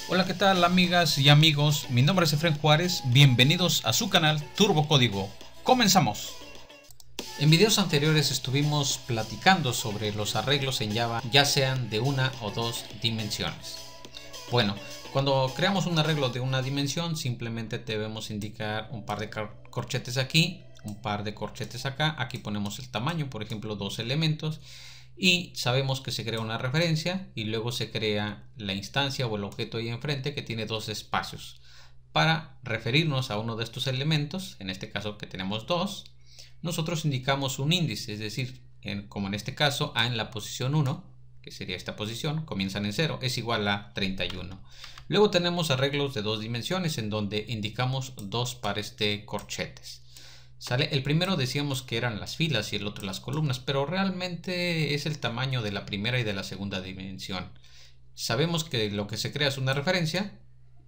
Hola, ¿qué tal amigas y amigos? Mi nombre es Efren Juárez, bienvenidos a su canal Turbo Código. ¡Comenzamos! En videos anteriores estuvimos platicando sobre los arreglos en Java, ya sean de una o dos dimensiones. Bueno, cuando creamos un arreglo de una dimensión, simplemente debemos indicar un par de corchetes aquí, un par de corchetes acá. Aquí ponemos el tamaño, por ejemplo, 2 elementos. Y sabemos que se crea una referencia y luego se crea la instancia o el objeto ahí enfrente que tiene dos espacios. Para referirnos a uno de estos elementos, en este caso que tenemos dos, nosotros indicamos un índice, es decir, como en este caso A en la posición 1, que sería esta posición, comienzan en 0, es igual a 31. Luego tenemos arreglos de dos dimensiones en donde indicamos dos pares de corchetes. ¿Sale? El primero decíamos que eran las filas y el otro las columnas, pero realmente es el tamaño de la primera y de la segunda dimensión. Sabemos que lo que se crea es una referencia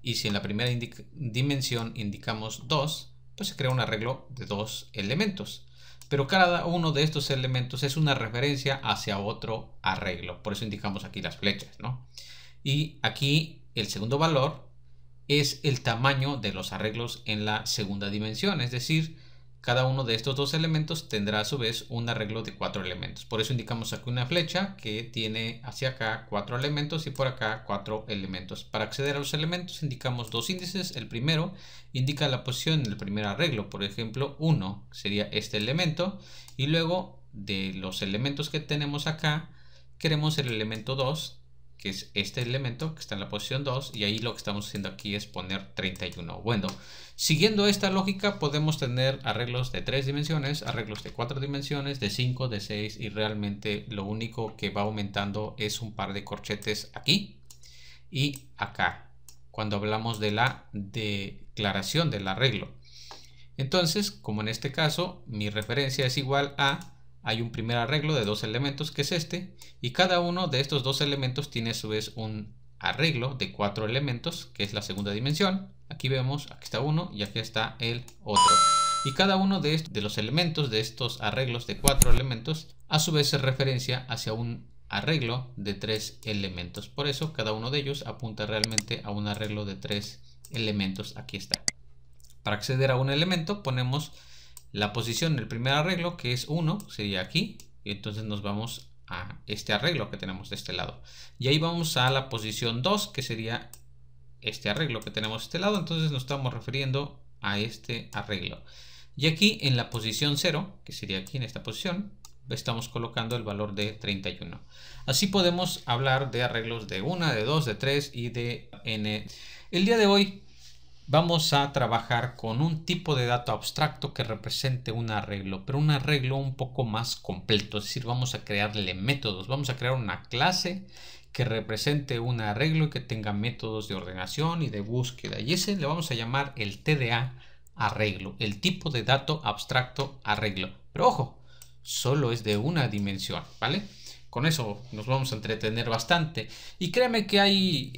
y si en la primera dimensión indicamos 2, pues se crea un arreglo de dos elementos. Pero cada uno de estos elementos es una referencia hacia otro arreglo, por eso indicamos aquí las flechas, ¿no? Y aquí el segundo valor es el tamaño de los arreglos en la segunda dimensión, es decir, cada uno de estos dos elementos tendrá a su vez un arreglo de 4 elementos. Por eso indicamos aquí una flecha que tiene hacia acá 4 elementos y por acá 4 elementos. Para acceder a los elementos indicamos dos índices. El primero indica la posición del primer arreglo. Por ejemplo, 1 sería este elemento. Y luego de los elementos que tenemos acá, queremos el elemento 2, que es este elemento que está en la posición 2, y ahí lo que estamos haciendo aquí es poner 31. Bueno, siguiendo esta lógica podemos tener arreglos de 3 dimensiones, arreglos de 4 dimensiones, de 5, de 6, y realmente lo único que va aumentando es un par de corchetes aquí y acá, cuando hablamos de la declaración del arreglo. Entonces, como en este caso, mi referencia es igual a... hay un primer arreglo de dos elementos que es este, y cada uno de estos dos elementos tiene a su vez un arreglo de 4 elementos, que es la segunda dimensión. Aquí vemos, aquí está uno y aquí está el otro. Y cada uno de los elementos de estos arreglos de 4 elementos a su vez se referencia hacia un arreglo de 3 elementos. Por eso cada uno de ellos apunta realmente a un arreglo de 3 elementos. Aquí está. Para acceder a un elemento ponemos la posición del primer arreglo, que es 1, sería aquí, y entonces nos vamos a este arreglo que tenemos de este lado. Y ahí vamos a la posición 2, que sería este arreglo que tenemos de este lado, entonces nos estamos refiriendo a este arreglo. Y aquí en la posición 0, que sería aquí en esta posición, estamos colocando el valor de 31. Así podemos hablar de arreglos de 1, de 2, de 3 y de n. El día de hoy vamos a trabajar con un tipo de dato abstracto que represente un arreglo, pero un arreglo un poco más completo, es decir, vamos a crearle métodos, vamos a crear una clase que represente un arreglo y que tenga métodos de ordenación y de búsqueda, y ese le vamos a llamar el TDA arreglo, el tipo de dato abstracto arreglo, pero ojo, solo es de una dimensión, ¿vale? Con eso nos vamos a entretener bastante, y créeme que hay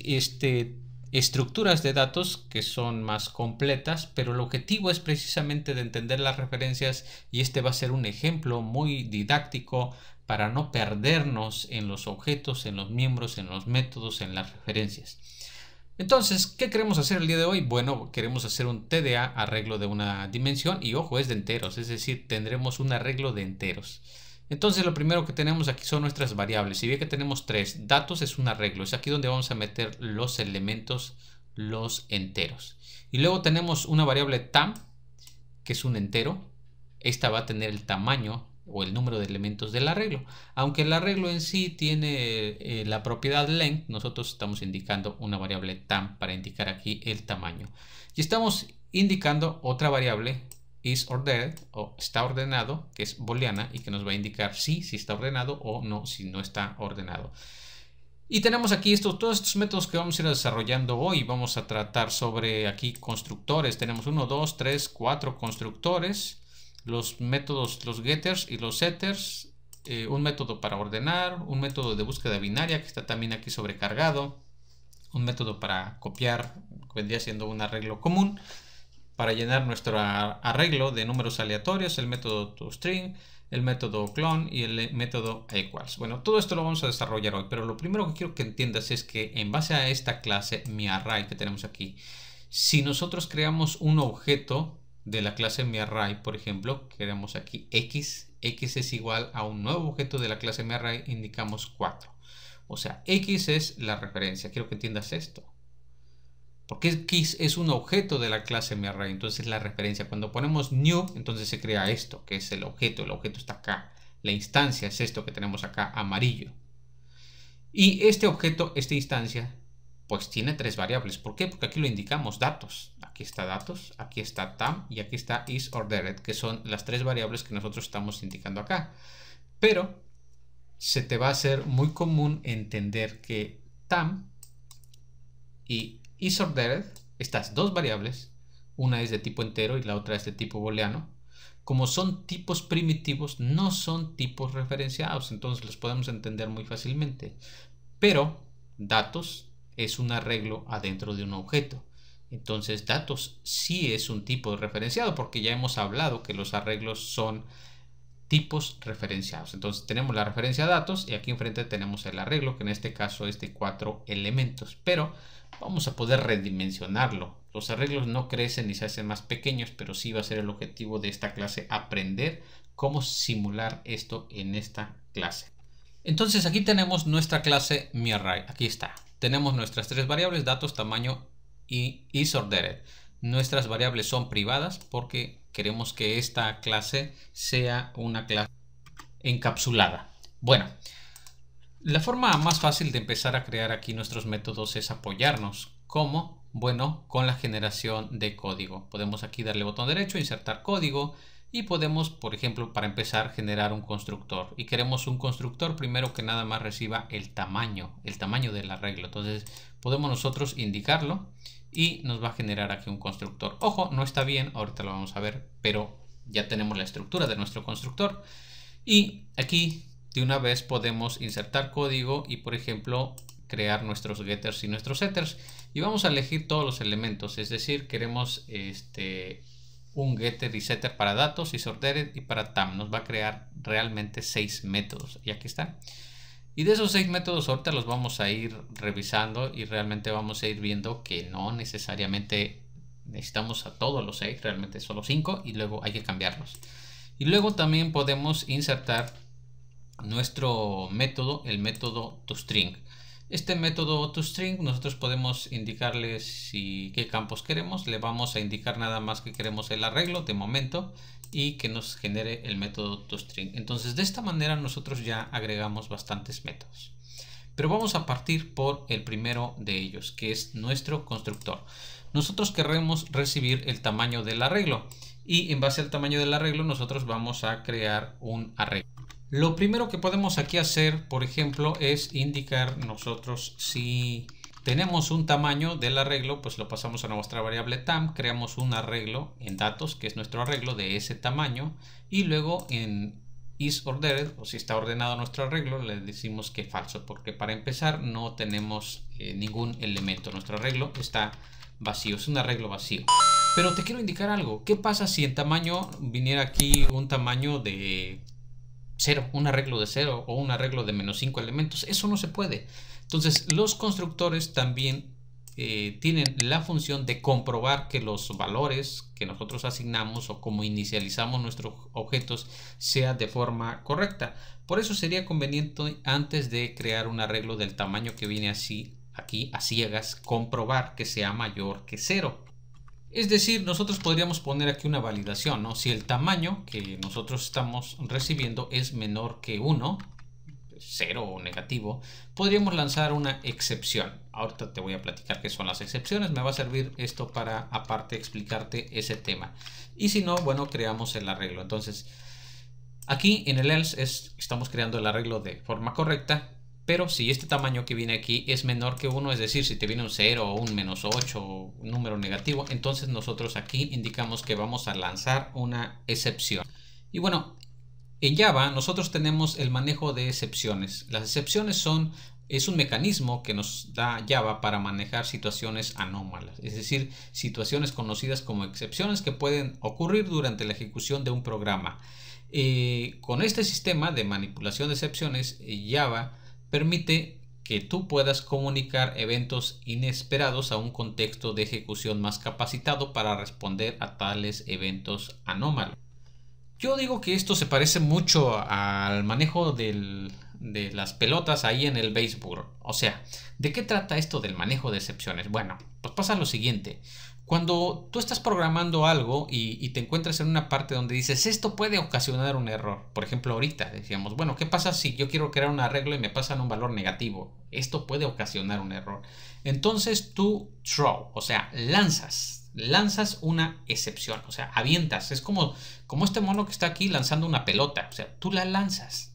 estructuras de datos que son más completas, pero el objetivo es precisamente de entender las referencias, y este va a ser un ejemplo muy didáctico para no perdernos en los objetos, en los miembros, en los métodos, en las referencias. Entonces, ¿qué queremos hacer el día de hoy? Bueno, queremos hacer un TDA arreglo de una dimensión, y ojo, es de enteros, es decir, tendremos un arreglo de enteros. Entonces lo primero que tenemos aquí son nuestras variables. Si bien que tenemos 3, datos es un arreglo. Es aquí donde vamos a meter los elementos, los enteros. Y luego tenemos una variable tam, que es un entero. Esta va a tener el tamaño o el número de elementos del arreglo. Aunque el arreglo en sí tiene la propiedad length, nosotros estamos indicando una variable tam para indicar aquí el tamaño. Y estamos indicando otra variable isOrdered o está ordenado, que es booleana y que nos va a indicar si está ordenado o no, si no está ordenado. Y tenemos aquí todos estos métodos que vamos a ir desarrollando hoy. Vamos a tratar sobre aquí constructores. Tenemos 1, 2, 3, 4 constructores. Los métodos, los getters y los setters. Un método para ordenar. Un método de búsqueda binaria que está también aquí sobrecargado. Un método para copiar, que vendría siendo un arreglo común. Para llenar nuestro arreglo de números aleatorios, el método toString, el método clone y el método equals. Bueno, todo esto lo vamos a desarrollar hoy, pero lo primero que quiero que entiendas es que en base a esta clase MyArray que tenemos aquí, si nosotros creamos un objeto de la clase MyArray, por ejemplo, creamos aquí x es igual a un nuevo objeto de la clase MyArray, indicamos 4. O sea, x es la referencia. Quiero que entiendas esto. Porque x es un objeto de la clase MyArray, entonces es la referencia. Cuando ponemos new, entonces se crea esto, que es el objeto está acá. La instancia es esto que tenemos acá, amarillo. Y este objeto, esta instancia, pues tiene 3 variables. ¿Por qué? Porque aquí lo indicamos, datos. Aquí está datos, aquí está tam y aquí está isOrdered, que son las 3 variables que nosotros estamos indicando acá. Pero se te va a hacer muy común entender que tam y isOrdered, estas 2 variables, una es de tipo entero y la otra es de tipo booleano, como son tipos primitivos, no son tipos referenciados, entonces los podemos entender muy fácilmente. Pero datos es un arreglo adentro de un objeto. Entonces datos sí es un tipo referenciado, porque ya hemos hablado que los arreglos son tipos referenciados. Entonces tenemos la referencia a datos y aquí enfrente tenemos el arreglo, que en este caso es de 4 elementos. Pero vamos a poder redimensionarlo. Los arreglos no crecen ni se hacen más pequeños, pero sí va a ser el objetivo de esta clase, aprender cómo simular esto en esta clase. Entonces aquí tenemos nuestra clase MyArray. Aquí está. Tenemos nuestras 3 variables, datos, tamaño y isOrdered. Nuestras variables son privadas porque queremos que esta clase sea una clase encapsulada. Bueno, la forma más fácil de empezar a crear aquí nuestros métodos es apoyarnos. ¿Cómo? Bueno, con la generación de código. Podemos aquí darle botón derecho, insertar código. Y podemos, por ejemplo, para empezar, generar un constructor. Y queremos un constructor primero que nada más reciba el tamaño del arreglo. Entonces podemos nosotros indicarlo y nos va a generar aquí un constructor. Ojo, no está bien, ahorita lo vamos a ver, pero ya tenemos la estructura de nuestro constructor. Y aquí de una vez podemos insertar código y, por ejemplo, crear nuestros getters y nuestros setters. Y vamos a elegir todos los elementos, es decir, queremos un getter y setter para datos, isOrdered y para tam. Nos va a crear realmente 6 métodos. Y aquí están. Y de esos 6 métodos ahorita los vamos a ir revisando y realmente vamos a ir viendo que no necesariamente necesitamos a todos los 6, realmente solo 5 y luego hay que cambiarlos. Y luego también podemos insertar nuestro método, el método toString. Este método toString nosotros podemos indicarle qué campos queremos. Le vamos a indicar nada más que queremos el arreglo de momento y que nos genere el método toString. Entonces de esta manera nosotros ya agregamos bastantes métodos. Pero vamos a partir por el primero de ellos, que es nuestro constructor. Nosotros queremos recibir el tamaño del arreglo y en base al tamaño del arreglo nosotros vamos a crear un arreglo. Lo primero que podemos aquí hacer, por ejemplo, es indicar nosotros si tenemos un tamaño del arreglo, pues lo pasamos a nuestra variable tam, creamos un arreglo en datos, que es nuestro arreglo de ese tamaño, y luego en isOrdered, o si está ordenado nuestro arreglo, le decimos que falso, porque para empezar no tenemos ningún elemento. Nuestro arreglo está vacío, es un arreglo vacío. Pero te quiero indicar algo. ¿Qué pasa si en tamaño viniera aquí un tamaño de 0, un arreglo de 0 o un arreglo de menos 5 elementos? Eso no se puede. Entonces los constructores también tienen la función de comprobar que los valores que nosotros asignamos o como inicializamos nuestros objetos sea de forma correcta. Por eso sería conveniente, antes de crear un arreglo del tamaño que viene así aquí a ciegas, comprobar que sea mayor que 0. Es decir, nosotros podríamos poner aquí una validación, ¿no? Si el tamaño que nosotros estamos recibiendo es menor que 1, 0 o negativo, podríamos lanzar una excepción. Ahorita te voy a platicar qué son las excepciones. Me va a servir esto para aparte explicarte ese tema. Y si no, bueno, creamos el arreglo. Entonces, aquí en el else estamos creando el arreglo de forma correcta. Pero si este tamaño que viene aquí es menor que 1, es decir, si te viene un 0 o un menos 8 o un número negativo, entonces nosotros aquí indicamos que vamos a lanzar una excepción. Y bueno, en Java nosotros tenemos el manejo de excepciones. Las excepciones es un mecanismo que nos da Java para manejar situaciones anómalas, es decir, situaciones conocidas como excepciones que pueden ocurrir durante la ejecución de un programa. Con este sistema de manipulación de excepciones, Java permite que tú puedas comunicar eventos inesperados a un contexto de ejecución más capacitado para responder a tales eventos anómalos. Yo digo que esto se parece mucho al manejo de las pelotas ahí en el béisbol. O sea, ¿de qué trata esto del manejo de excepciones? Bueno, pues pasa lo siguiente. Cuando tú estás programando algo y te encuentras en una parte donde dices esto puede ocasionar un error, por ejemplo ahorita decíamos, bueno, ¿qué pasa si yo quiero crear un arreglo y me pasan un valor negativo? Esto puede ocasionar un error. Entonces tú throw, o sea, lanzas una excepción, o sea, avientas. Es como este mono que está aquí lanzando una pelota, o sea, tú la lanzas.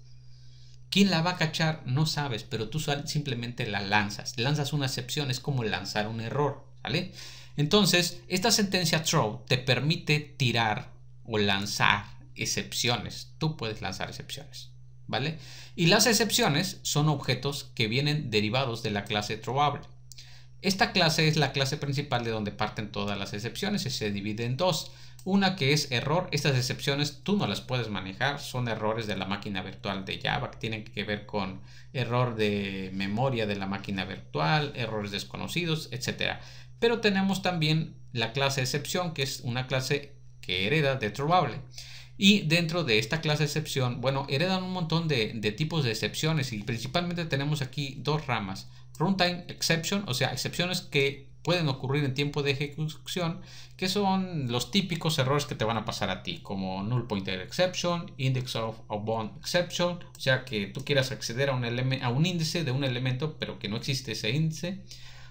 ¿Quién la va a cachar? No sabes, pero tú simplemente la lanzas. Lanzas una excepción, es como lanzar un error, ¿vale? Entonces, esta sentencia throw te permite tirar o lanzar excepciones. Tú puedes lanzar excepciones, ¿vale? Y las excepciones son objetos que vienen derivados de la clase throwable. Esta clase es la clase principal de donde parten todas las excepciones y se divide en dos. Una que es error. Estas excepciones tú no las puedes manejar, son errores de la máquina virtual de Java que tienen que ver con error de memoria de la máquina virtual, errores desconocidos, etc. Pero tenemos también la clase excepción, que es una clase que hereda de throwable. Y dentro de esta clase excepción, bueno, heredan un montón de tipos de excepciones y principalmente tenemos aquí dos ramas. Runtime exception, o sea, excepciones que pueden ocurrir en tiempo de ejecución, que son los típicos errores que te van a pasar a ti, como null pointer exception, index of bound exception, o sea, que tú quieras acceder a un índice de un elemento, pero que no existe ese índice,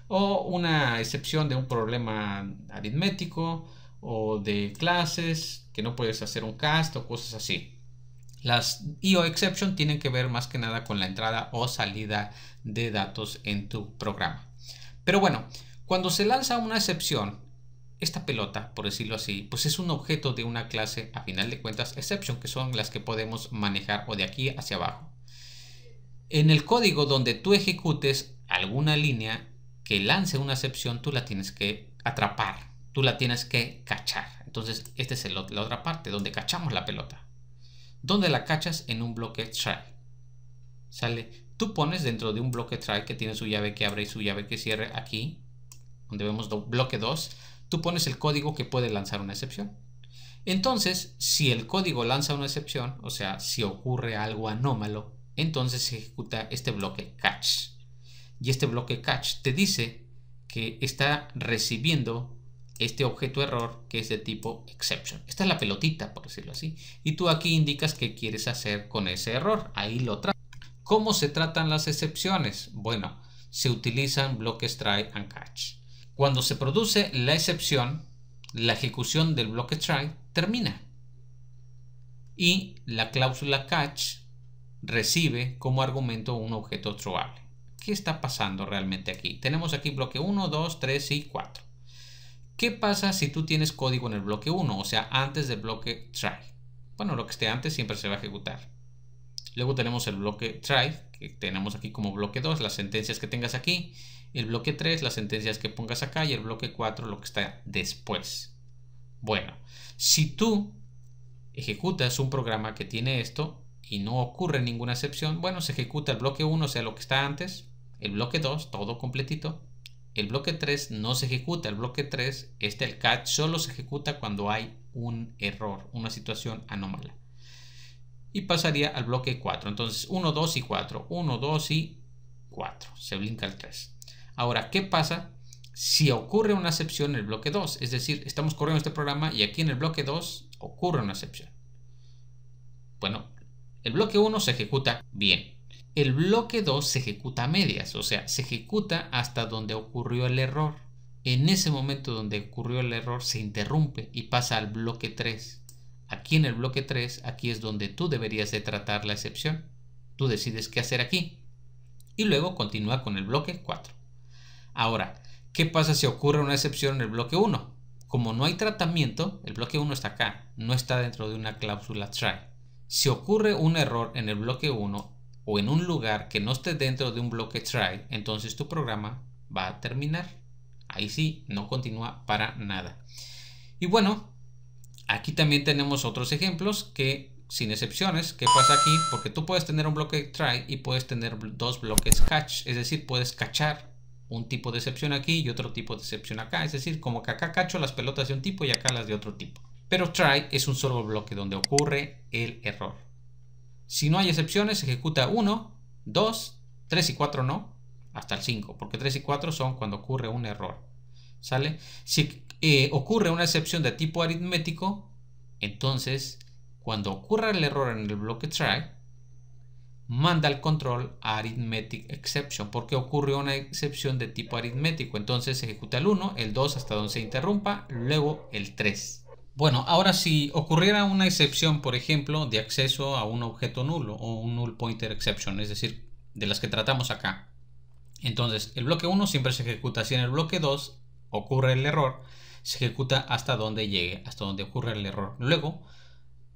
o una excepción de un problema aritmético, o de clases, que no puedes hacer un cast o cosas así. Las IO exception tienen que ver más que nada con la entrada o salida de datos en tu programa. Pero bueno, cuando se lanza una excepción, esta pelota, por decirlo así, pues es un objeto de una clase, a final de cuentas, exception, que son las que podemos manejar o de aquí hacia abajo. En el código donde tú ejecutes alguna línea que lance una excepción, tú la tienes que atrapar, tú la tienes que cachar. Entonces, esta es la otra parte, donde cachamos la pelota. ¿Dónde la cachas? En un bloque try. ¿Sale? Tú pones dentro de un bloque try que tiene su llave que abre y su llave que cierre aquí, donde vemos bloque 2, tú pones el código que puede lanzar una excepción. Entonces, si el código lanza una excepción, o sea, si ocurre algo anómalo, entonces se ejecuta este bloque catch. Y este bloque catch te dice que está recibiendo este objeto error que es de tipo exception. Esta es la pelotita, por decirlo así. Y tú aquí indicas qué quieres hacer con ese error. Ahí lo tratas. ¿Cómo se tratan las excepciones? Bueno, se utilizan bloques try and catch. Cuando se produce la excepción, la ejecución del bloque try termina. Y la cláusula catch recibe como argumento un objeto throwable. ¿Qué está pasando realmente aquí? Tenemos aquí bloque 1, 2, 3 y 4. ¿Qué pasa si tú tienes código en el bloque 1? O sea, antes del bloque try. Bueno, lo que esté antes siempre se va a ejecutar. Luego tenemos el bloque try, que tenemos aquí como bloque 2, las sentencias que tengas aquí. El bloque 3, las sentencias que pongas acá. Y el bloque 4, lo que está después. Bueno, si tú ejecutas un programa que tiene esto y no ocurre ninguna excepción, bueno, se ejecuta el bloque 1, o sea, lo que está antes. El bloque 2, todo completito. El bloque 3 no se ejecuta. El bloque 3, el catch, solo se ejecuta cuando hay un error, una situación anómala. Y pasaría al bloque 4. Entonces 1, 2 y 4. 1, 2 y 4. Se brinca el 3. Ahora, ¿qué pasa si ocurre una excepción en el bloque 2? Es decir, estamos corriendo este programa y aquí en el bloque 2 ocurre una excepción. Bueno, el bloque 1 se ejecuta bien. El bloque 2 se ejecuta a medias, o sea, se ejecuta hasta donde ocurrió el error. En ese momento donde ocurrió el error se interrumpe y pasa al bloque 3. Aquí en el bloque 3, aquí es donde tú deberías de tratar la excepción. Tú decides qué hacer aquí. Y luego continúa con el bloque 4. Ahora, ¿qué pasa si ocurre una excepción en el bloque 1? Como no hay tratamiento, el bloque 1 está acá, no está dentro de una cláusula try. Si ocurre un error en el bloque 1, o en un lugar que no esté dentro de un bloque try, entonces tu programa va a terminar. Ahí sí, no continúa para nada. Y bueno, aquí también tenemos otros ejemplos que sin excepciones. ¿Qué pasa aquí? Porque tú puedes tener un bloque try y puedes tener dos bloques catch. Es decir, puedes cachar un tipo de excepción aquí y otro tipo de excepción acá. Es decir, como que acá cacho las pelotas de un tipo y acá las de otro tipo. Pero try es un solo bloque donde ocurre el error. Si no hay excepciones, ejecuta 1, 2, 3 y 4 no, hasta el 5, porque 3 y 4 son cuando ocurre un error. ¿Sale? Si ocurre una excepción de tipo aritmético, entonces cuando ocurra el error en el bloque try, manda el control a arithmetic exception, porque ocurrió una excepción de tipo aritmético. Entonces ejecuta el 1, el 2 hasta donde se interrumpa, luego el 3. Bueno, ahora si ocurriera una excepción, por ejemplo, de acceso a un objeto nulo o un null pointer exception, es decir, de las que tratamos acá. Entonces el bloque 1 siempre se ejecuta. Si en el bloque 2 ocurre el error, se ejecuta hasta donde llegue, hasta donde ocurre el error. Luego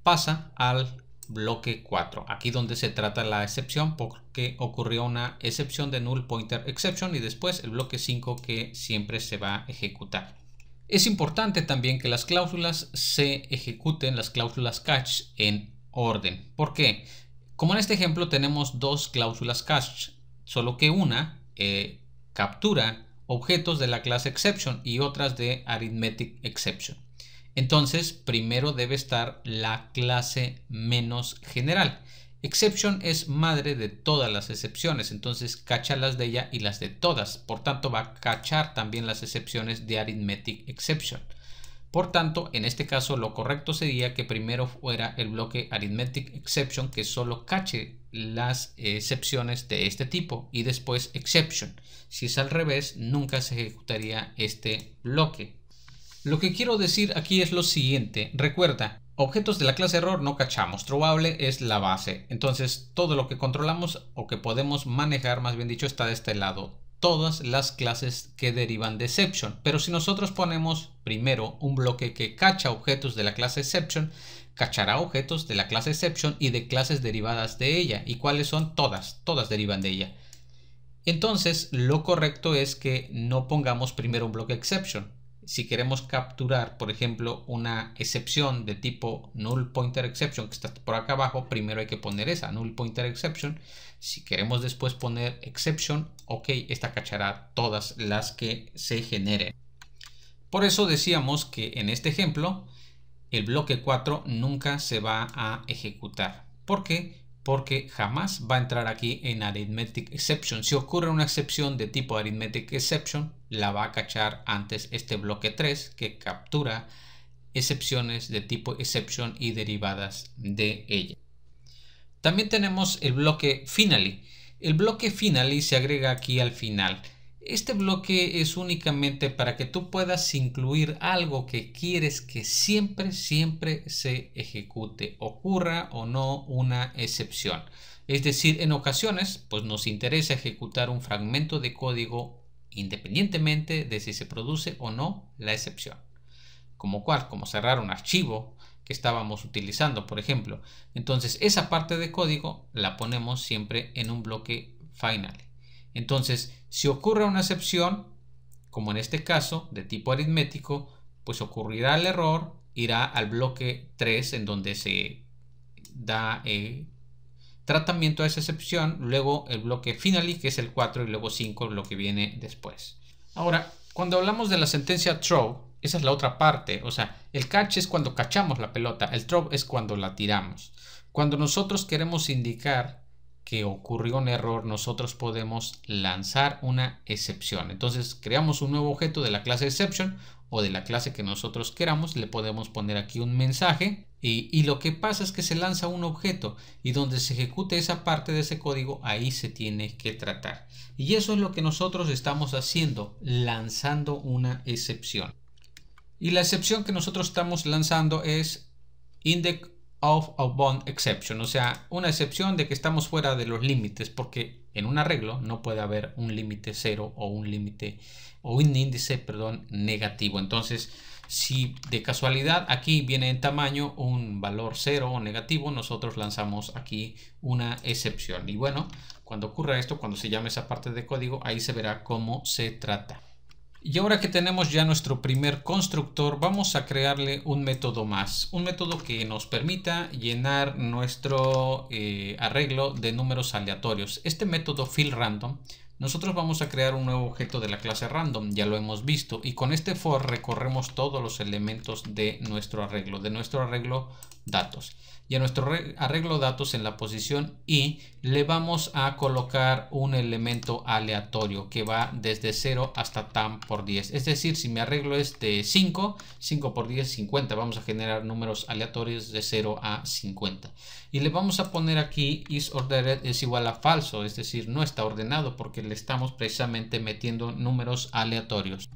pasa al bloque 4, aquí donde se trata la excepción porque ocurrió una excepción de null pointer exception, y después el bloque 5 que siempre se va a ejecutar. Es importante también que las cláusulas se ejecuten, las cláusulas catch, en orden. ¿Por qué? Como en este ejemplo tenemos dos cláusulas catch, solo que una captura objetos de la clase exception y otras de arithmetic exception. Entonces primero debe estar la clase menos general. Exception es madre de todas las excepciones, entonces cacha las de ella y las de todas. Por tanto va a cachar también las excepciones de arithmetic exception. Por tanto, en este caso lo correcto sería que primero fuera el bloque arithmetic exception, que solo cache las excepciones de este tipo, y después exception. Si es al revés, nunca se ejecutaría este bloque. Lo que quiero decir aquí es lo siguiente. Recuerda, objetos de la clase error no cachamos. Throwable es la base. Entonces todo lo que controlamos o que podemos manejar, más bien dicho, está de este lado. Todas las clases que derivan de exception. Pero si nosotros ponemos primero un bloque que cacha objetos de la clase exception, cachará objetos de la clase exception y de clases derivadas de ella. ¿Y cuáles son? Todas derivan de ella. Entonces lo correcto es que no pongamos primero un bloque exception. Si queremos capturar, por ejemplo, una excepción de tipo null pointer exception que está por acá abajo, primero hay que poner esa null pointer exception. Si queremos después poner exception, ok, esta cachará todas las que se generen. Por eso decíamos que en este ejemplo el bloque 4 nunca se va a ejecutar. ¿Por qué? Porque jamás va a entrar aquí en arithmetic exception. Si ocurre una excepción de tipo arithmetic exception, la va a cachar antes este bloque 3, que captura excepciones de tipo exception y derivadas de ella. También tenemos el bloque finally. El bloque finally se agrega aquí al final. Este bloque es únicamente para que tú puedas incluir algo que quieres que siempre se ejecute, ocurra o no una excepción. Es decir, en ocasiones pues nos interesa ejecutar un fragmento de código independientemente de si se produce o no la excepción. Como cerrar un archivo que estábamos utilizando, por ejemplo. Entonces esa parte de código la ponemos siempre en un bloque finally. Entonces, si ocurre una excepción, como en este caso, de tipo aritmético, pues ocurrirá el error, irá al bloque 3 en donde se da tratamiento a esa excepción, luego el bloque finally, que es el 4, y luego 5, lo que viene después. Ahora, cuando hablamos de la sentencia throw, esa es la otra parte. O sea, el catch es cuando cachamos la pelota, el throw es cuando la tiramos. Cuando nosotros queremos indicar que ocurrió un error, nosotros podemos lanzar una excepción. Entonces creamos un nuevo objeto de la clase exception o de la clase que nosotros queramos, le podemos poner aquí un mensaje y lo que pasa es que se lanza un objeto, y donde se ejecute esa parte de ese código, ahí se tiene que tratar. Y eso es lo que nosotros estamos haciendo, lanzando una excepción. Y la excepción que nosotros estamos lanzando es index of a bound exception, o sea, una excepción de que estamos fuera de los límites, porque en un arreglo no puede haber un límite 0 o un índice negativo. Entonces, si de casualidad aquí viene en tamaño un valor 0 o negativo, nosotros lanzamos aquí una excepción. Y bueno, cuando ocurra esto, cuando se llame esa parte de código, ahí se verá cómo se trata. Y ahora que tenemos ya nuestro primer constructor, vamos a crearle un método más. Un método que nos permita llenar nuestro arreglo de números aleatorios. Este método fillRandom, nosotros vamos a crear un nuevo objeto de la clase random, ya lo hemos visto. Y con este for recorremos todos los elementos de nuestro arreglo datos. Y a nuestro arreglo datos en la posición i le vamos a colocar un elemento aleatorio que va desde 0 hasta tam por 10. Es decir, si mi arreglo es de 5, 5 por 10, 50. Vamos a generar números aleatorios de 0 a 50. Y le vamos a poner aquí isOrdered es igual a falso, es decir, no está ordenado porque le estamos precisamente metiendo números aleatorios.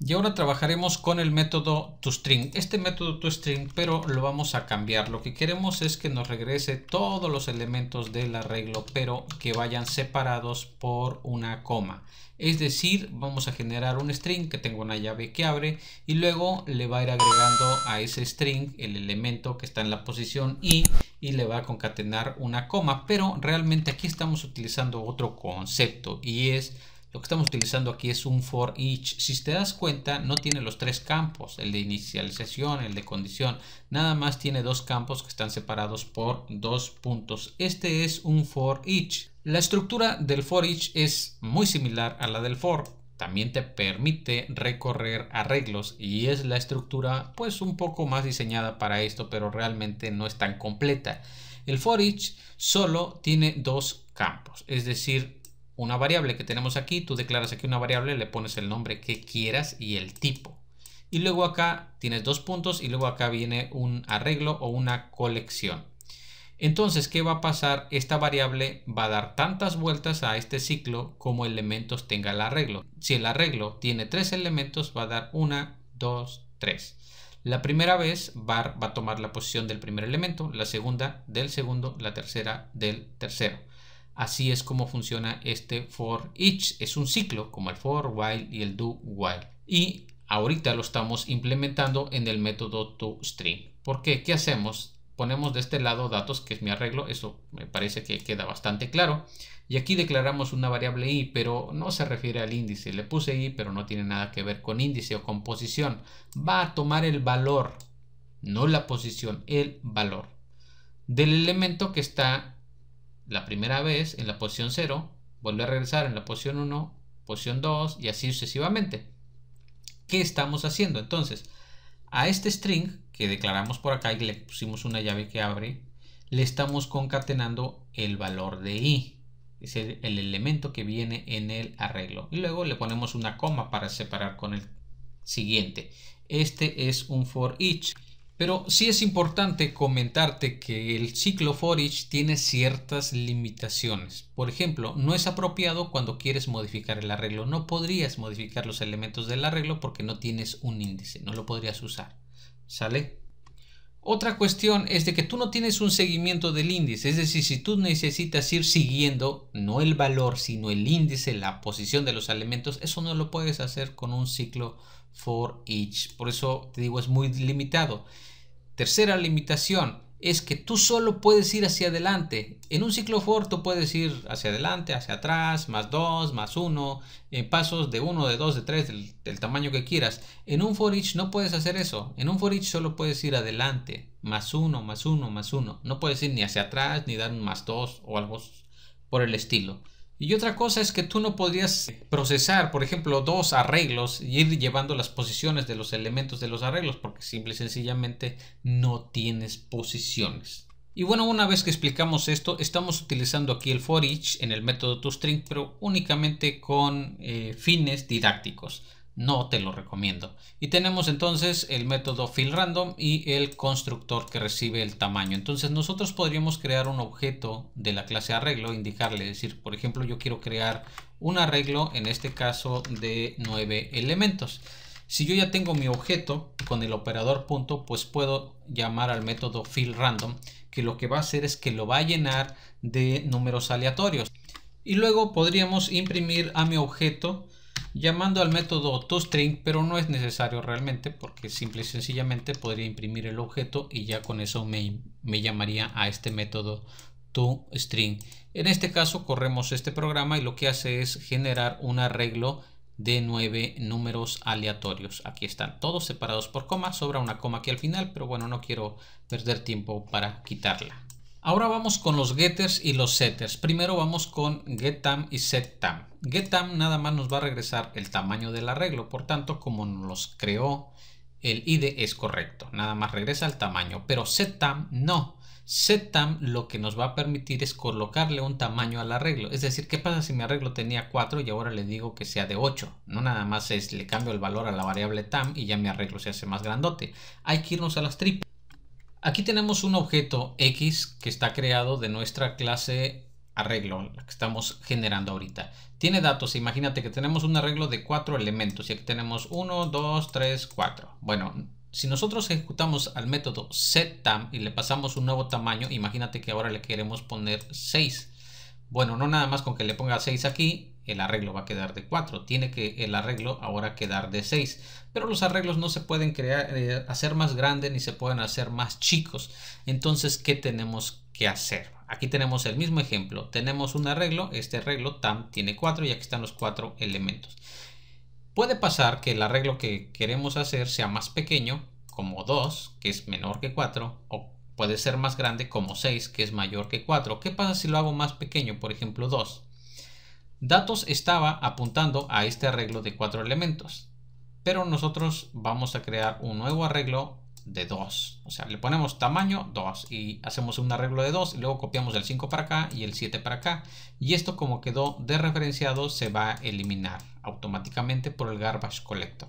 Y ahora trabajaremos con el método toString. Este método toString, pero lo vamos a cambiar. Lo que queremos es que nos regrese todos los elementos del arreglo, pero que vayan separados por una coma. Es decir, vamos a generar un string que tenga una llave que abre y luego le va a ir agregando a ese string el elemento que está en la posición i y le va a concatenar una coma. Pero realmente aquí estamos utilizando otro concepto y es... Lo que estamos utilizando aquí es un for each. Si te das cuenta, no tiene los tres campos, el de inicialización, el de condición. Nada más tiene dos campos que están separados por dos puntos. Este es un for each. La estructura del for each es muy similar a la del for. También te permite recorrer arreglos y es la estructura pues un poco más diseñada para esto, pero realmente no es tan completa. El for each solo tiene dos campos, es decir, una variable que tenemos aquí, tú declaras aquí una variable, le pones el nombre que quieras y el tipo. Y luego acá tienes dos puntos y luego acá viene un arreglo o una colección. Entonces, ¿qué va a pasar? Esta variable va a dar tantas vueltas a este ciclo como elementos tenga el arreglo. Si el arreglo tiene 3 elementos, va a dar 1, 2, 3. La primera vez va a tomar la posición del primer elemento, la segunda del segundo, la tercera del tercero. Así es como funciona este for each. Es un ciclo como el for, while y el do while. Y ahorita lo estamos implementando en el método toString. ¿Por qué? ¿Qué hacemos? Ponemos de este lado datos, que es mi arreglo. Eso me parece que queda bastante claro. Y aquí declaramos una variable i, pero no se refiere al índice. Le puse i, pero no tiene nada que ver con índice o con posición. Va a tomar el valor, no la posición, el valor del elemento que está la primera vez en la posición 0, vuelve a regresar en la posición 1, posición 2 y así sucesivamente. ¿Qué estamos haciendo? Entonces, a este string que declaramos por acá y le pusimos una llave que abre, le estamos concatenando el valor de i. Es el elemento que viene en el arreglo. Y luego le ponemos una coma para separar con el siguiente. Este es un for each. Pero sí es importante comentarte que el ciclo for each tiene ciertas limitaciones. Por ejemplo, no es apropiado cuando quieres modificar el arreglo. No podrías modificar los elementos del arreglo porque no tienes un índice. No lo podrías usar. ¿Sale? Otra cuestión es de que tú no tienes un seguimiento del índice. Es decir, si tú necesitas ir siguiendo no el valor, sino el índice, la posición de los elementos, eso no lo puedes hacer con un ciclo for each. Por eso te digo, es muy limitado. Tercera limitación es que tú solo puedes ir hacia adelante. En un ciclo for tú puedes ir hacia adelante, hacia atrás, más 2, más 1, en pasos de 1, de 2, de 3, del tamaño que quieras. En un for each no puedes hacer eso. En un for each solo puedes ir adelante, más 1, más 1, más 1. No puedes ir ni hacia atrás, ni dar un más 2 o algo por el estilo. Y otra cosa es que tú no podrías procesar, por ejemplo, dos arreglos y ir llevando las posiciones de los elementos de los arreglos porque simple y sencillamente no tienes posiciones. Y bueno, una vez que explicamos esto, estamos utilizando aquí el for each en el método toString, pero únicamente con fines didácticos. No te lo recomiendo. Y tenemos entonces el método fillRandom y el constructor que recibe el tamaño. Entonces nosotros podríamos crear un objeto de la clase arreglo, indicarle, decir, por ejemplo, yo quiero crear un arreglo, en este caso de 9 elementos. Si yo ya tengo mi objeto con el operador punto, pues puedo llamar al método fillRandom, que lo que va a hacer es que lo va a llenar de números aleatorios. Y luego podríamos imprimir a mi objeto llamando al método toString, pero no es necesario realmente porque simple y sencillamente podría imprimir el objeto y ya con eso me llamaría a este método toString. En este caso corremos este programa y lo que hace es generar un arreglo de 9 números aleatorios. Aquí están todos separados por coma, sobra una coma aquí al final, pero bueno, no quiero perder tiempo para quitarla. Ahora vamos con los getters y los setters. Primero vamos con getTam y setTam. getTam nada más nos va a regresar el tamaño del arreglo, por tanto, como nos los creó el IDE es correcto, nada más regresa el tamaño, pero setTam no. setTam lo que nos va a permitir es colocarle un tamaño al arreglo. Es decir, ¿qué pasa si mi arreglo tenía 4 y ahora le digo que sea de 8? No nada más es le cambio el valor a la variable tam y ya mi arreglo se hace más grandote. Hay que irnos a las triples. Aquí tenemos un objeto X que está creado de nuestra clase arreglo, la que estamos generando ahorita. Tiene datos, imagínate que tenemos un arreglo de 4 elementos y aquí tenemos 1, 2, 3, 4. Bueno, si nosotros ejecutamos al método setTam y le pasamos un nuevo tamaño, imagínate que ahora le queremos poner 6. Bueno, no nada más con que le ponga 6 aquí, el arreglo va a quedar de 4. Tiene que el arreglo ahora quedar de 6. Pero los arreglos no se pueden hacer más grandes ni se pueden hacer más chicos. Entonces, ¿qué tenemos que hacer? Aquí tenemos el mismo ejemplo. Tenemos un arreglo. Este arreglo tam tiene 4 y aquí están los 4 elementos. Puede pasar que el arreglo que queremos hacer sea más pequeño, como 2, que es menor que 4, o puede ser más grande como 6, que es mayor que 4. ¿Qué pasa si lo hago más pequeño? Por ejemplo, 2. Datos estaba apuntando a este arreglo de 4 elementos, pero nosotros vamos a crear un nuevo arreglo de 2. O sea, le ponemos tamaño 2 y hacemos un arreglo de 2 y luego copiamos el 5 para acá y el 7 para acá. Y esto, como quedó desreferenciado, se va a eliminar automáticamente por el garbage collector.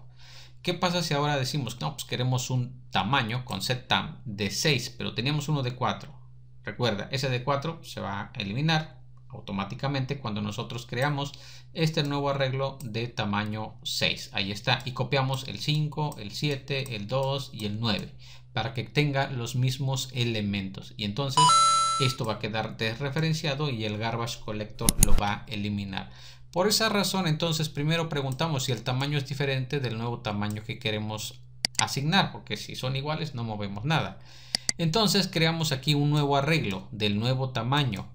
¿Qué pasa si ahora decimos, no, pues queremos un tamaño con setTam de 6, pero teníamos uno de 4? Recuerda, ese de 4 se va a eliminar automáticamente cuando nosotros creamos este nuevo arreglo de tamaño 6. Ahí está, y copiamos el 5, el 7, el 2 y el 9 para que tenga los mismos elementos, y entonces esto va a quedar desreferenciado y el garbage collector lo va a eliminar. Por esa razón, entonces primero preguntamos si el tamaño es diferente del nuevo tamaño que queremos asignar, porque si son iguales no movemos nada. Entonces creamos aquí un nuevo arreglo del nuevo tamaño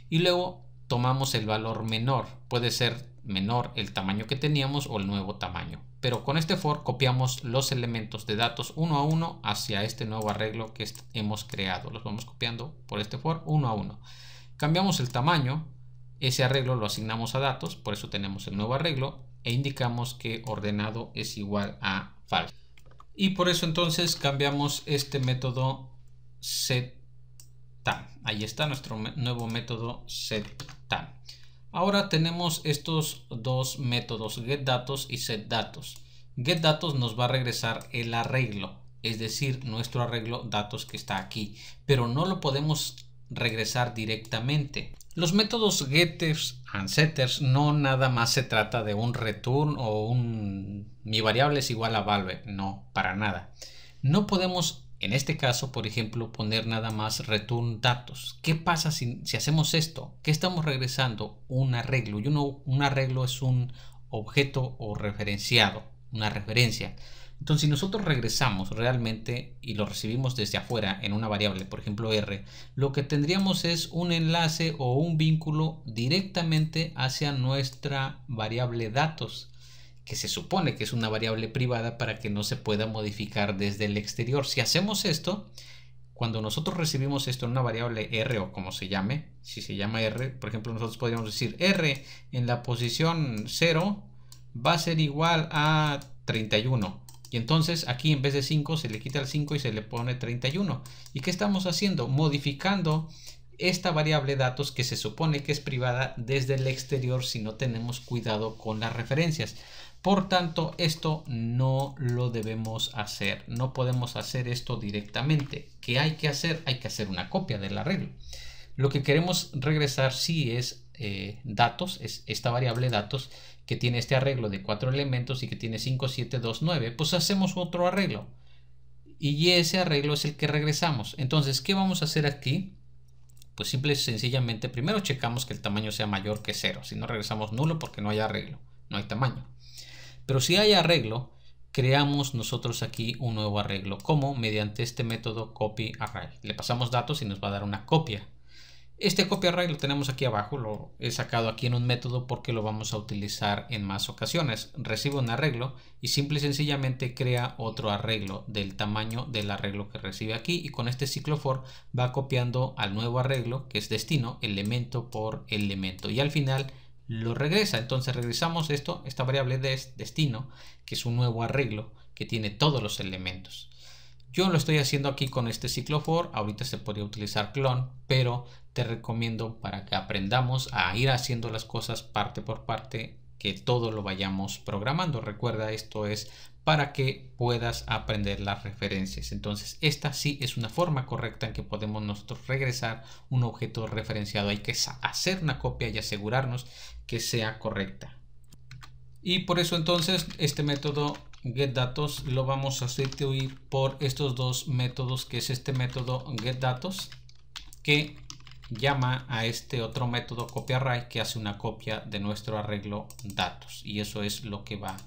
y luego tomamos el valor menor. Puede ser menor el tamaño que teníamos o el nuevo tamaño. Pero con este for copiamos los elementos de datos uno a uno hacia este nuevo arreglo que hemos creado. Los vamos copiando por este for uno a uno. Cambiamos el tamaño, ese arreglo lo asignamos a datos, por eso tenemos el nuevo arreglo, e indicamos que ordenado es igual a falso. Y por eso entonces cambiamos este método setTam. Ahí está nuestro nuevo método setTam. Ahora tenemos estos dos métodos, getDatos y setDatos. getDatos nos va a regresar el arreglo, es decir, nuestro arreglo datos que está aquí, pero no lo podemos regresar directamente. Los métodos getters and setters no nada más se trata de un return o un mi variable es igual a value, no, para nada. No podemos en este caso, por ejemplo, poner nada más return datos. ¿Qué pasa si hacemos esto? ¿Qué estamos regresando? Un arreglo. Y un arreglo es un objeto o referenciado, una referencia. Entonces, si nosotros regresamos realmente y lo recibimos desde afuera en una variable, por ejemplo R, lo que tendríamos es un enlace o un vínculo directamente hacia nuestra variable datos, que se supone que es una variable privada para que no se pueda modificar desde el exterior. Si hacemos esto, cuando nosotros recibimos esto en una variable R o como se llame, si se llama R, por ejemplo, nosotros podríamos decir R en la posición 0 va a ser igual a 31. Y entonces aquí en vez de 5 se le quita el 5 y se le pone 31. ¿Y qué estamos haciendo? Modificando esta variable datos que se supone que es privada desde el exterior si no tenemos cuidado con las referencias. Por tanto, esto no lo debemos hacer. No podemos hacer esto directamente. ¿Qué hay que hacer? Hay que hacer una copia del arreglo. Lo que queremos regresar sí es datos, es esta variable datos que tiene este arreglo de 4 elementos y que tiene 5, 7, 2, 9. Pues hacemos otro arreglo. Y ese arreglo es el que regresamos. Entonces, ¿qué vamos a hacer aquí? Pues simple y sencillamente, primero checamos que el tamaño sea mayor que 0. Si no, regresamos nulo porque no hay arreglo, no hay tamaño. Pero si hay arreglo, creamos nosotros aquí un nuevo arreglo. ¿Cómo? Mediante este método copyArray. Le pasamos datos y nos va a dar una copia. Este copy array lo tenemos aquí abajo, lo he sacado aquí en un método porque lo vamos a utilizar en más ocasiones. Recibe un arreglo y simple y sencillamente crea otro arreglo del tamaño del arreglo que recibe aquí, y con este ciclo for va copiando al nuevo arreglo, que es destino, elemento por elemento, y al final lo regresa. Entonces regresamos esta variable de destino, que es un nuevo arreglo que tiene todos los elementos. Yo lo estoy haciendo aquí con este ciclo for. Ahorita se podría utilizar clone, pero te recomiendo, para que aprendamos a ir haciendo las cosas parte por parte, que todo lo vayamos programando. Recuerda, esto es para que puedas aprender las referencias. Entonces esta sí es una forma correcta en que podemos nosotros regresar un objeto referenciado. Hay que hacer una copia y asegurarnos que sea correcta. Y por eso entonces este método getDatos lo vamos a sustituir por estos dos métodos, que es este método getDatos, que llama a este otro método copyArray, que hace una copia de nuestro arreglo datos, y eso es lo que va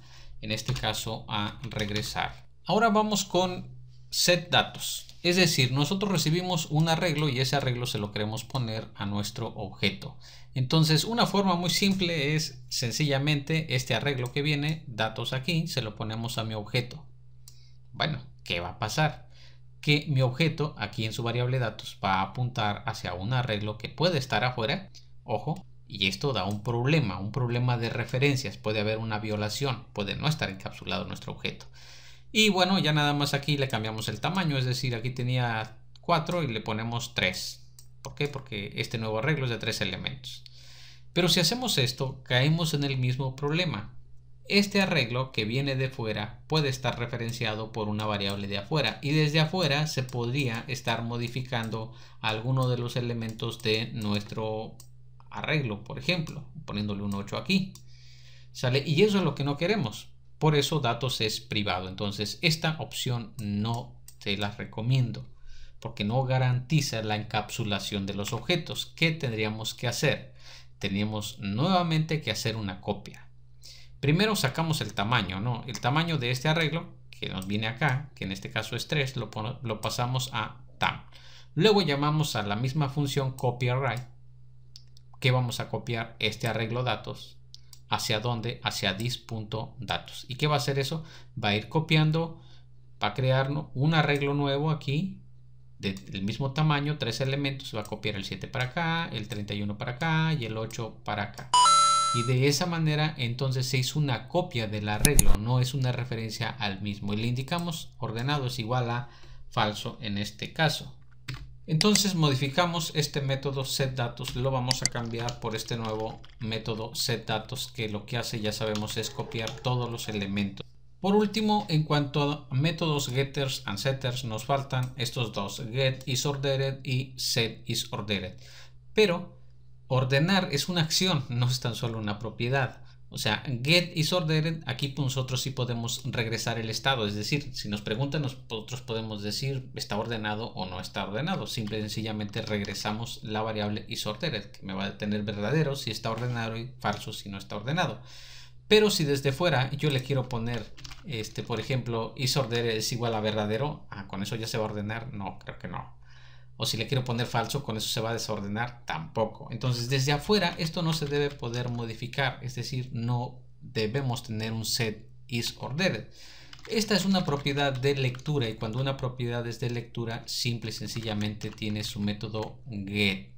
en este caso a regresar. Ahora vamos con setDatos, es decir, nosotros recibimos un arreglo y ese arreglo se lo queremos poner a nuestro objeto. Entonces una forma muy simple es sencillamente este arreglo que viene, datos aquí, se lo ponemos a mi objeto. Bueno, ¿qué va a pasar? Que mi objeto aquí en su variable datos va a apuntar hacia un arreglo que puede estar afuera, ojo, y esto da un problema de referencias, puede haber una violación, puede no estar encapsulado nuestro objeto. Y bueno, ya nada más aquí le cambiamos el tamaño, es decir, aquí tenía 4 y le ponemos 3. ¿Por qué? Porque este nuevo arreglo es de 3 elementos. Pero si hacemos esto, caemos en el mismo problema. Este arreglo que viene de fuera puede estar referenciado por una variable de afuera, y desde afuera se podría estar modificando alguno de los elementos de nuestro arreglo, por ejemplo, poniéndole un 8 aquí. ¿Sale? Y eso es lo que no queremos. Por eso datos es privado. Entonces esta opción no te la recomiendo, porque no garantiza la encapsulación de los objetos. ¿Qué tendríamos que hacer? Tenemos nuevamente que hacer una copia. Primero sacamos el tamaño, ¿no? El tamaño de este arreglo, que nos viene acá, que en este caso es 3, lo pasamos a tam. Luego llamamos a la misma función copyArray, que vamos a copiar este arreglo datos. ¿Hacia dónde? Hacia this.datos. ¿Y qué va a hacer eso? Va a ir copiando, va a crear un arreglo nuevo aquí, del mismo tamaño, 3 elementos. Va a copiar el 7 para acá, el 31 para acá y el 8 para acá. Y de esa manera entonces se hizo una copia del arreglo, no es una referencia al mismo. Y le indicamos ordenado es igual a falso en este caso. Entonces modificamos este método setDatos, lo vamos a cambiar por este nuevo método setDatos, que lo que hace, ya sabemos, es copiar todos los elementos. Por último, en cuanto a métodos getters and setters, nos faltan estos dos, getIsOrdered y setIsOrdered. Pero ordenar es una acción, no es tan solo una propiedad. O sea, getIsOrdered, aquí nosotros sí podemos regresar el estado. Es decir, si nos preguntan, nosotros podemos decir está ordenado o no está ordenado. Simple y sencillamente regresamos la variable isOrdered, que me va a tener verdadero si está ordenado y falso si no está ordenado. Pero si desde fuera yo le quiero poner, por ejemplo, isOrdered es igual a verdadero, ¿con eso ya se va a ordenar? No, creo que no. O si le quiero poner falso, ¿con eso se va a desordenar? Tampoco. Entonces desde afuera esto no se debe poder modificar, es decir, no debemos tener un setIsOrdered. Esta es una propiedad de lectura, y cuando una propiedad es de lectura, simple y sencillamente tiene su método get,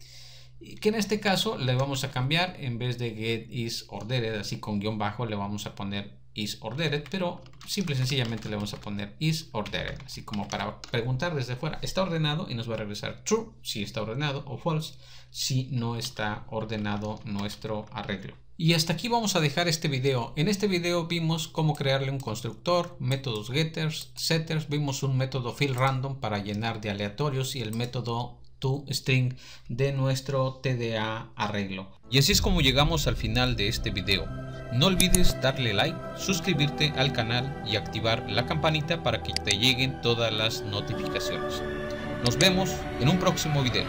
que en este caso le vamos a cambiar, en vez de getIsOrdered, así con guión bajo, le vamos a poner isOrdered, pero simple y sencillamente le vamos a poner isOrdered, así como para preguntar desde fuera, ¿está ordenado? Y nos va a regresar true si está ordenado, o false si no está ordenado nuestro arreglo. Y hasta aquí vamos a dejar este video. En este video vimos cómo crearle un constructor, métodos getters, setters, vimos un método fillRandom para llenar de aleatorios y el método toString de nuestro TDA arreglo. Y así es como llegamos al final de este video. No olvides darle like, suscribirte al canal y activar la campanita para que te lleguen todas las notificaciones. Nos vemos en un próximo video.